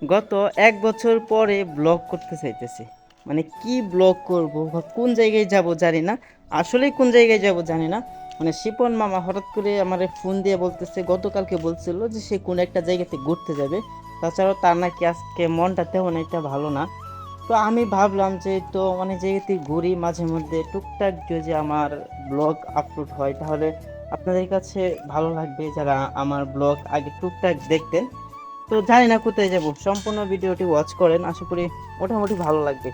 গত ১ বছর পরে ব্লগ করতে চাইতেছি। মানে কি ব্লগ করব বা কোন জায়গায় যাব জানি না। আসলেই কোন জায়গায় যাব জানি না। মানে শিপন মামা হঠাৎ করে আমারে ফোন দিয়ে বলতেছে, গতকালকে বলছিল যে সে কোন একটা জায়গাতে ঘুরতে যাবে। তাছাড়াও তার নাকি আজকে মনটা তেমন একটা ভালো না। তো আমি ভাবলাম যে তো অনেক জায়গাতে ঘুরি মাঝে মধ্যে, টুকটাক যদি আমার ব্লগ আপলোড হয় তাহলে আপনাদের কাছে ভালো লাগবে, যারা আমার ব্লগ আগে টুকটাক দেখতেন। তো জানি না কোথায় যাব, সম্পূর্ণ ভিডিওটি ওয়াচ করেন, আশা করি মোটামুটি ভালো লাগবে।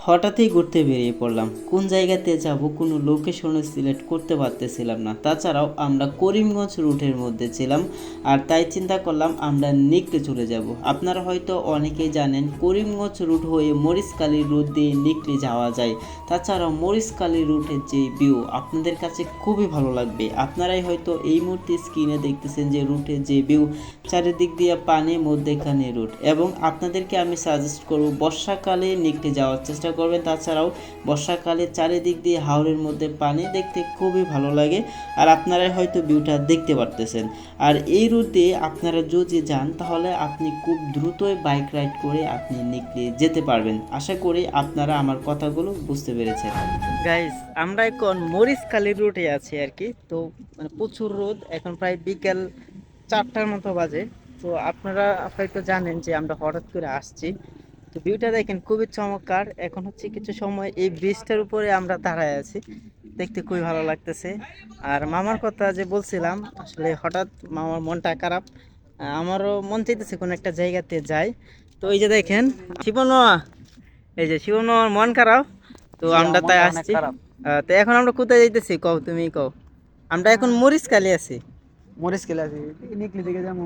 হঠাৎই ঘুরতে বেরিয়ে পড়লাম, কোন জায়গাতে যাব কোনো লোকেশনও সিলেক্ট করতে পারতেছিলাম না। তাছাড়াও আমরা করিমগঞ্জ রুটের মধ্যে ছিলাম, আর তাই চিন্তা করলাম আমরা নিকলে চলে যাব। আপনারা হয়তো অনেকেই জানেন করিমগঞ্জ রুট হয়ে মরিচকালী রুট দিয়ে নিকলে যাওয়া যায়। তাছাড়াও মরিচকালী রুটের যে ভিউ আপনাদের কাছে খুবই ভালো লাগবে। আপনারাই হয়তো এই মুহূর্তে স্ক্রিনে দেখতেছেন যে রুটের যে ভিউ, চারিদিক দিয়ে পানি, মধ্যেখানে রুট। এবং আপনাদেরকে আমি সাজেস্ট করব বর্ষাকালে নিকলে যাওয়ার চেষ্টা করবেন। তাছাড়াও বর্ষাকালে চারিদিক দিয়ে হাওরের মধ্যে পানি দেখতে খুবই ভালো লাগে, আর আপনারাই হয়তো ভিউটা দেখতে পারতেছেন। আর এই রুট দিয়ে আপনারা যদি যান তাহলে আপনি খুব দ্রুতই বাইক রাইড করে আপনি নিকলে যেতে পারবেন। আশা করি আপনারা আমার কথাগুলো বুঝতে পেরেছেন। গাইস, আমরা এখন মরিচকালী রুটে আছি আর কি। তো মানে প্রচুর রোদ, এখন প্রায় বিকেল 4টার মতো বাজে। তো আপনারা হয়তো জানেন যে আমরা হঠাৎ করে আসছি। তো ভিউটা দেখেন খুবই চমৎকার। এখন হচ্ছে কিছু সময় এই ব্রিজটার উপরে আমরা দাঁড়ায় আছি, দেখতে খুবই ভালো লাগতেছে। আর মামার কথা যে বলছিলাম, আসলে হঠাৎ মামার মনটা খারাপ। আমারও মন চাইতেছে কোনো একটা জায়গাতে যাই। তো এই যে দেখেন শিবন মামা, এই যে শিবন মামার মন খারাপ, তো জি, আমরা আমার তাই মনটা অনেক আসছি। খারাপ। তো এখন আমরা কোথায় যাইতেছি কও, তুমি কও। আমরা এখন মরিচকালী আছি। মরিচ খেলে আছি, নিকলি দিকে যাবো,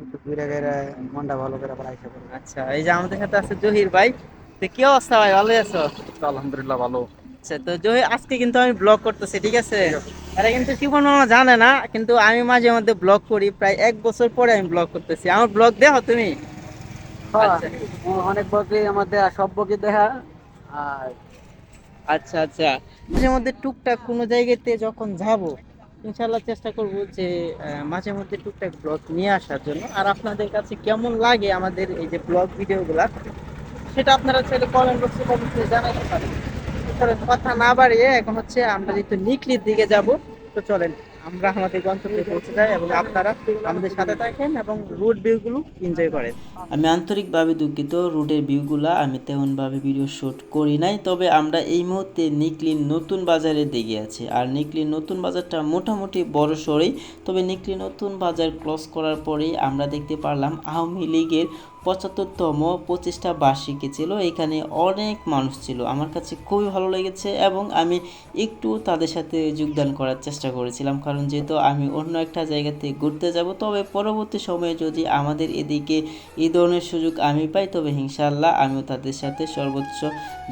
একটু ঘুরে ঘুরে মনটা ভালো করে আবার আইসা করবো। আচ্ছা, এই যে আমাদের সাথে আছে জহির ভাই। তো কি অবস্থা ভাই, ভালো আছো? তো আলহামদুলিল্লাহ ভালো। আচ্ছা, তো জহির আজকে কিন্তু আমি ব্লগ করতেছি, ঠিক আছে? ঠিক আছে। আরে কিন্তু শিপন মামা জানে না, কিন্তু আমি মাঝে মধ্যে ব্লগ করি, প্রায় 1 বছর পরে আমি ব্লগ করতেছি। আমার ব্লগ দেখো তুমি? হ্যাঁ, আচ্ছা অনেক বকরি আমাদের সব বকরি দেখা। আর আচ্ছা আচ্ছা, মাঝে মধ্যে টুকটাক কোনো জায়গাতে যখন যাব, ইনশাল্লাহ চেষ্টা করব যে মাঝে মধ্যে টুকটাক ব্লগ নিয়ে আসার জন্য। আর আপনাদের কাছে কেমন লাগে আমাদের এই যে ব্লগ ভিডিওগুলা, সেটা আপনারা চাইলে কমেন্ট বক্সে অবশ্যই জানাতে পারেন। তো চলেন কথা না বাড়িয়ে এখন হচ্ছে আমরা যেহেতু নিকলির দিকে যাব, তো চলেন আমরা আমাদের গন্তব্যে পৌঁছে যাই এবং আপনারা আমাদের সাথে থাকেন এবং রুট ভিউগুলো এনজয় করেন। আমি আন্তরিকভাবে দুঃখিত, রুটের ভিউগুলা আমি তেমনভাবে ভিডিও শ্যুট করি নাই। তবে আমরা এই মুহূর্তে নিকলির নতুন বাজারের দিকে আছি, আর নিকলির নতুন বাজারটা মোটামুটি বড় সড়ই। তবে নিকলি নতুন বাজার ক্রস করার পরেই আমরা দেখতে পারলাম আওয়ামী লীগের 75তম প্রতিষ্ঠা বার্ষিকী ছিল। এখানে অনেক মানুষ ছিল, আমার কাছে খুবই ভালো লেগেছে এবং আমি একটু তাদের সাথে যোগদান করার চেষ্টা করেছিলাম, কারণ যেহেতু আমি অন্য একটা জায়গাতে ঘুরতে যাব। তবে পরবর্তী সময়ে যদি আমাদের এদিকে এই ধরনের সুযোগ আমি পাই, তবে ইনশাআল্লাহ আমিও তাদের সাথে সর্বোচ্চ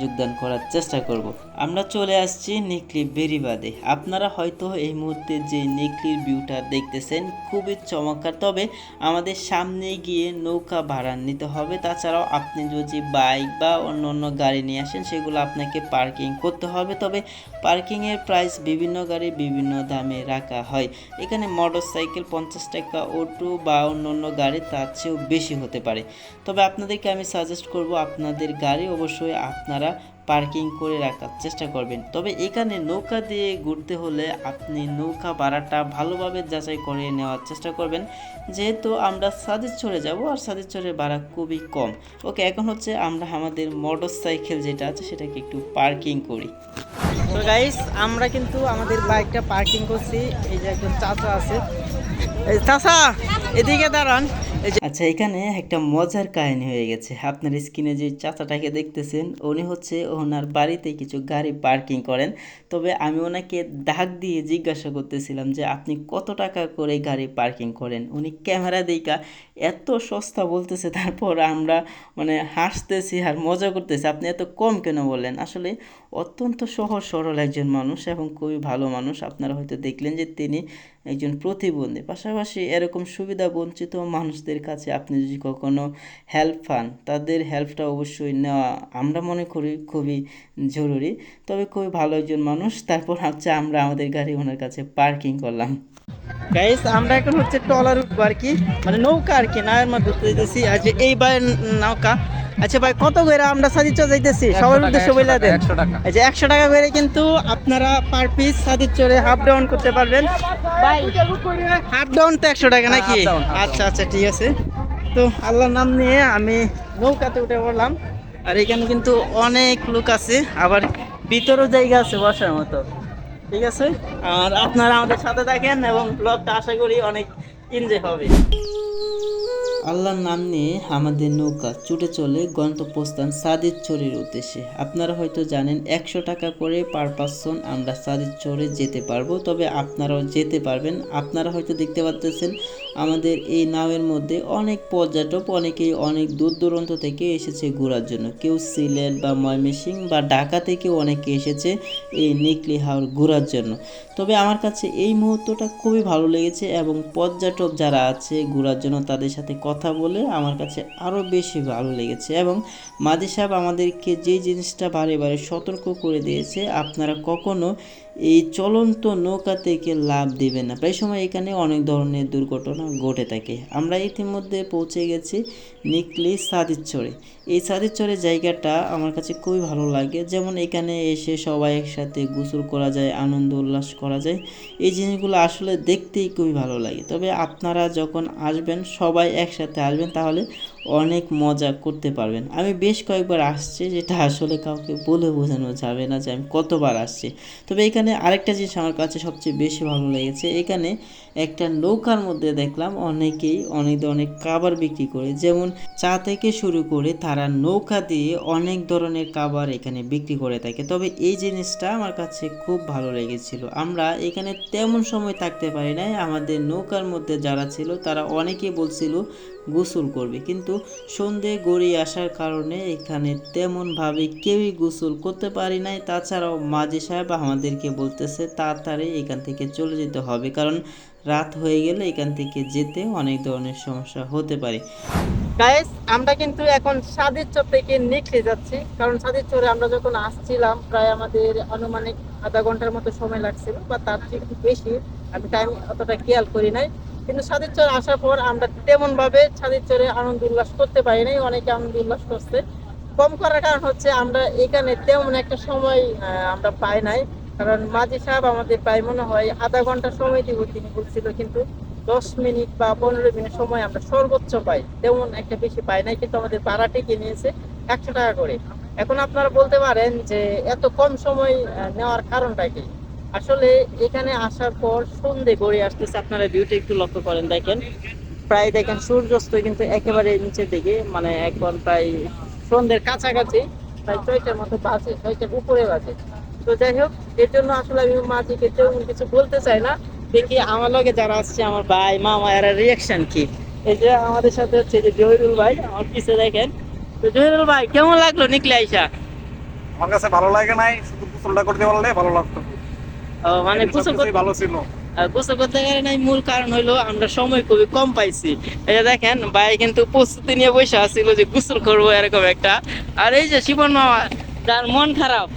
যোগদান করার চেষ্টা করব। আমরা চলে আসছি নিকলি বেরিবাদে। আপনারা হয়তো এই মুহূর্তে যে নিকলির ভিউটা দেখতেছেন খুবই চমৎকার। তবে আমাদের সামনে গিয়ে নৌকা ভাড়া নিতে হবে। তাছাড়াও আপনি যদি বাইক বা অন্য অন্য গাড়ি নিয়ে আসেন সেগুলো আপনাকে পার্কিং করতে হবে। তবে পার্কিংয়ের প্রাইস বিভিন্ন গাড়ি বিভিন্ন দামে রাখা হয়। এখানে মোটর সাইকেল 50 টাকা, অটো বা অন্য অন্য গাড়ি তার চেয়েও বেশি হতে পারে। তবে আপনাদেরকে আমি সাজেস্ট করব আপনাদের গাড়ি অবশ্যই আপনারা পার্কিং করে রাখার চেষ্টা করবেন। তবে এখানে নৌকা দিয়ে ঘুরতে হলে আপনি নৌকা ভাড়াটা ভালোভাবে যাচাই করে নেওয়ার চেষ্টা করবেন, যেহেতু আমরা সাজেক চড়ে যাব আর সাজেক চড়ের ভাড়া খুবই কম। ওকে, এখন হচ্ছে আমরা আমাদের মোটর সাইকেল যেটা আছে সেটাকে একটু পার্কিং করি। তো গাইস, আমরা কিন্তু আমাদের বাইকটা পার্কিং করছি। এই যে একজন চাচা আছে, এই চাচা এদিকে দাঁড়ান। আচ্ছা, এখানে একটা মজার কাহিনী হয়ে গেছে। আপনার স্ক্রিনে যে চাচাটাকে দেখতেছেন উনি হচ্ছে ওনার বাড়িতে কিছু গাড়ি পার্কিং করেন। তবে আমি ওনাকে ডাক দিয়ে জিজ্ঞাসা করতেছিলাম যে আপনি কত টাকা করে গাড়ি পার্কিং করেন। উনি ক্যামেরা দেখা এত সস্তা বলতেছে, তারপর আমরা মানে হাসতেছি আর মজা করতেছি, আপনি এত কম কেন বললেন। আসলে অত্যন্ত সহজ সরল একজন মানুষ এবং খুবই ভালো মানুষ। আপনারা হয়তো দেখলেন যে তিনি একজন প্রতিবন্ধী, পাশাপাশি এরকম সুবিধা বঞ্চিত মানুষদের কাছে আপনি যদি কখনো হেল্প পান, তাদের হেল্পটা অবশ্যই নেওয়া আমরা মনে করি খুবই জরুরি। তবে খুবই ভালো একজন মানুষ। তারপর হচ্ছে আমরা আমাদের গাড়ি ওনার কাছে পার্কিং করলাম। গাইস আমরা এখন হচ্ছে ট্রলার উঠবো আর কি, মানে নৌকা আর কি, নায়ের মধ্যে উঠতে যাইতেছি। আর যে এই ভাই নৌকা, আচ্ছা ভাই কত করে আমরা সাদিচর যাইতেছি সবার উদ্দেশ্যে বইলা দেন। 100 টাকা। এই যে 100 টাকা করে কিন্তু আপনারা পার পিস সাদিচরে হাফ ডাউন করতে পারবেন ভাই। হাফ ডাউন তো 100 টাকা হ্যাঁ, নাকি? half down, half আচ্ছা আচ্ছা ঠিক আছে। তো আল্লাহর নাম নিয়ে আমি নৌকাতে উঠে পড়লাম। আর এখানে কিন্তু অনেক লোক আছে, আবার ভিতরেও জায়গা আছে বসার মতো। ঠিক আছে, আর আপনারা আমাদের সাথে থাকেন এবং ব্লগটা আশা করি অনেক এনজয় হবে। আল্লাহর নাম নিয়ে আমাদের নৌকা ছুটে চলে গন্তব্যস্থান সাদিরচরের উদ্দেশ্যে। আপনারা হয়তো জানেন 100 টাকা করে পার পারসন আমরা সাদিরচরে যেতে পারবো, তবে আপনারাও যেতে পারবেন। আপনারা হয়তো দেখতে পাচ্ছেন আমাদের এই নাওয়ের মধ্যে অনেক পর্যটক, অনেকেই অনেক দূর দূরান্ত থেকে এসেছে ঘোরার জন্য। কেউ সিলেট বা ময়মনসিংহ বা ঢাকা থেকেও অনেকে এসেছে এই নিকলি হাওর ঘোরার জন্য। তবে আমার কাছে এই মুহূর্তটা খুবই ভালো লেগেছে এবং পর্যটক যারা আছে ঘোরার জন্য তাদের সাথে কথা বলে আমার কাছে আরও বেশি ভালো লেগেছে। এবং মাঝি সাহেব আমাদেরকে যে জিনিসটা বারে বারে সতর্ক করে দিয়েছে, আপনারা কখনো এই চলন্ত নৌকা থেকে লাভ দিবেন না। প্রায় সময় এখানে অনেক ধরনের দুর্ঘটনা ঘটে থাকে। আমরা ইতিমধ্যে পৌঁছে গেছি নিকলি সাদিরচরে। এই সাদিরচরের জায়গাটা আমার কাছে খুবই ভালো লাগে, যেমন এখানে এসে সবাই একসাথে গোসল করা যায়, আনন্দ উল্লাস করা যায়। এই জিনিসগুলো আসলে দেখতেই খুবই ভালো লাগে। তবে আপনারা যখন আসবেন সবাই একসাথে আসবেন, তাহলে অনেক মজা করতে পারবেন। আমি বেশ কয়েকবার আসছি, যেটা আসলে কাউকে বলে বোঝানো যাবে না যে আমি কতবার আসছি। তবে এখানে আরেকটা জিনিস আমার কাছে সবচেয়ে বেশি ভালো লেগেছে, এখানে একটা নৌকার মধ্যে দেখলাম অনেকেই অনেক ধরনের খাবার বিক্রি করে, যেমন চা থেকে শুরু করে তারা নৌকা দিয়ে অনেক ধরনের খাবার এখানে বিক্রি করে থাকে। তবে এই জিনিসটা আমার কাছে খুব ভালো লেগেছিল। আমরা এখানে তেমন সময় থাকতে পারি নাই। আমাদের নৌকার মধ্যে যারা ছিল তারা অনেকেই বলছিল গোসল করবে, কিন্তু সন্ধে গড়িয়ে আসার কারণে এখানে তেমনভাবে কেউই গোসল করতে পারি নাই। তাছাড়াও মাঝি সাহেব আমাদেরকে বলতেছে তাড়াতাড়ি এখান থেকে চলে যেতে হবে, কারণ রাত হয়ে গেলে এখান থেকে যেতে অনেক ধরনের সমস্যা হতে পারে। গাইস আমরা কিন্তু এখন সাদিরচর থেকে নিকলে যাচ্ছি, কারণ সাদিরচরে আমরা যখন আসছিলাম প্রায় আমাদের আনুমানিক আধা ঘন্টার মতো সময় লাগছিল বা তার থেকে একটু বেশি। আমি টাইম অতটা খেয়াল করি নাই, কিন্তু সাদিরচর আসার পর আমরা তেমন ভাবে সাদিরচরে আনন্দ উল্লাস করতে পারি নাই। অনেকে আনন্দ উল্লাস করছে, কম করার কারণ হচ্ছে আমরা এখানে তেমন একটা সময় আমরা পাই নাই। কারণ মাঝি সাহেব আমাদের প্রায় মনে হয় আধা ঘন্টা সময় দিব তিনি বলছিল, কিন্তু 10 মিনিট বা 15 মিনিট সময় আমরা সর্বোচ্চ পাই, তেমন একটা বেশি পাই নাই। কিন্তু আমাদের ভাড়াটি কিনেছে 100 টাকা করে। এখন আপনারা বলতে পারেন যে এত কম সময় নেওয়ার কারণটা কি? আসলে এখানে আসার পর সন্ধে গড়িয়ে আসতেছে, আপনারা ভিউটা একটু লক্ষ্য করেন, দেখেন প্রায় দেখেন সূর্যাস্ত কিন্তু একেবারে নিচের দিকে, মানে এখন প্রায় সন্ধ্যের কাছাকাছি, প্রায় 6টার মতো বাজে, 6টার উপরে বাজে। তো যাই হোক, এর জন্য আসলে আমি মাঝিকে তেমন কিছু বলতে চাই না। দেখি আমার লগে যারা আসছে, আমার ভাই মামা, এরা রিয়াকশন কি। এই যে আমাদের সাথে হচ্ছে যে জহিরুল ভাই, আমার পিছে দেখেন। তো জহিরুল ভাই কেমন লাগলো নিকলে আইসা? আমার কাছে ভালো লাগে নাই, শুধু গোসলটা করতে পারলে ভালো লাগতো। মানে গোসল করতে ভালো ছিল। গোসল করতে গেলে নাই, মূল কারণ হইলো আমরা সময় খুবই কম পাইছি। এই যে দেখেন ভাই কিন্তু প্রস্তুতি নিয়ে বসে আসছিল যে গোসল করবো এরকম একটা। আর এই যে শিবন মামা, যার মন খারাপ,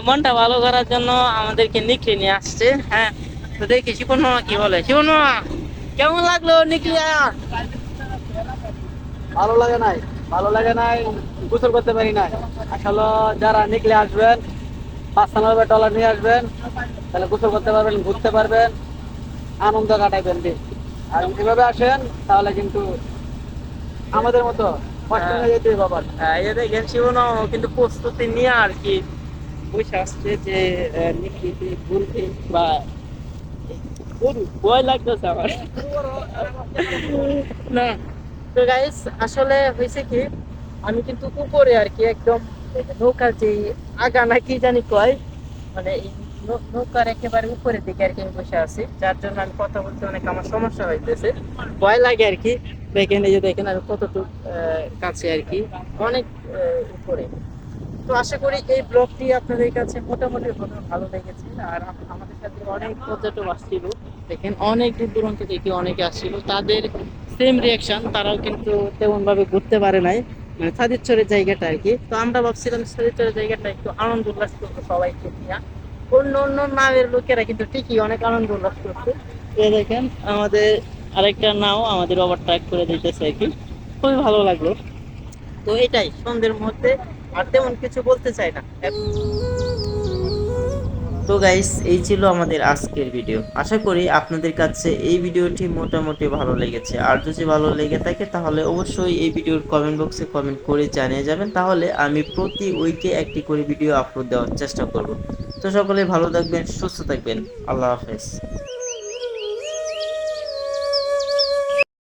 মনটা ভালো করার জন্য আমাদেরকে নিকলি নিয়ে আসছে। হ্যাঁ, তো দেখি শিবন মামা কি বলে। শিবন মামা কেমন লাগলো নিকলি? ভালো লাগে নাই, ভালো লাগে নাই, গোসল করতে পারি নাই। আসলে যারা নিকলে আসবেন 500 ডলার নিয়ে আসবেন, তাহলে গোসল করতে পারবেন, ঘুরতে পারবেন, আনন্দ কাটাইবেন বেশ। আর যদি এভাবে আসেন তাহলে কিন্তু আমাদের মতো কষ্ট হয়ে যেতে হবে আবার। এই যে দেখেন শিবন মামা কিন্তু প্রস্তুতি নিয়ে আর কি বসে আসছে যে নিকলিতে ঘুরবে বা ভয় লাগতেছে আমার না। তো গাইস আসলে হয়েছে কি, আমি কিন্তু উপরে আর কি একদম নৌকার যে আগা না কি জানি কয়, মানে এই নৌকার একেবারে উপরের দিকে আর কি আমি বসে আছি, যার জন্য আমি কথা বলতে অনেক আমার সমস্যা হইতেছে, ভয় লাগে আর কি। দেখেন এই যে দেখেন আমি কতটুকু কাছে আর কি, অনেক উপরে। তো আশা করি এই ব্লগটি আপনাদের কাছে মোটামুটি ভাবে ভালো লেগেছে। আর আমাদের সাথে অনেক পর্যটক আসছিল, দেখেন অনেক দূর দূরান্ত থেকে অনেকে আসছিল, তাদের সেম রিয়াকশন, তারাও কিন্তু তেমন ভাবে ঘুরতে পারে নাই, মানে সাদিরচরের জায়গাটা আর কি। তো আমরা ভাবছিলাম সাদিরচরের জায়গাটা একটু আনন্দ উল্লাস করবো সবাইকে নিয়ে। অন্য অন্য নামের লোকেরা কিন্তু ঠিকই অনেক আনন্দ উল্লাস করছে, এ দেখেন আমাদের আরেকটা নাও আমাদের ওভারটেক করে দিতেছে আর কি, খুবই ভালো লাগলো। তো এটাই সন্ধ্যের মধ্যে, আর তেমন কিছু বলতে চাই না। তো গাইস, এই ছিল আমাদের আজকের ভিডিও। আশা করি আপনাদের কাছে এই ভিডিওটি মোটামুটি ভালো লেগেছে। আর যদি ভালো লেগে থাকে তাহলে অবশ্যই এই ভিডিওর কমেন্ট বক্সে কমেন্ট করে জানিয়ে যাবেন, তাহলে আমি প্রতি উইকে একটি করে ভিডিও আপলোড দেওয়ার চেষ্টা করব। তো সকলে ভালো থাকবেন, সুস্থ থাকবেন। আল্লাহ হাফেজ।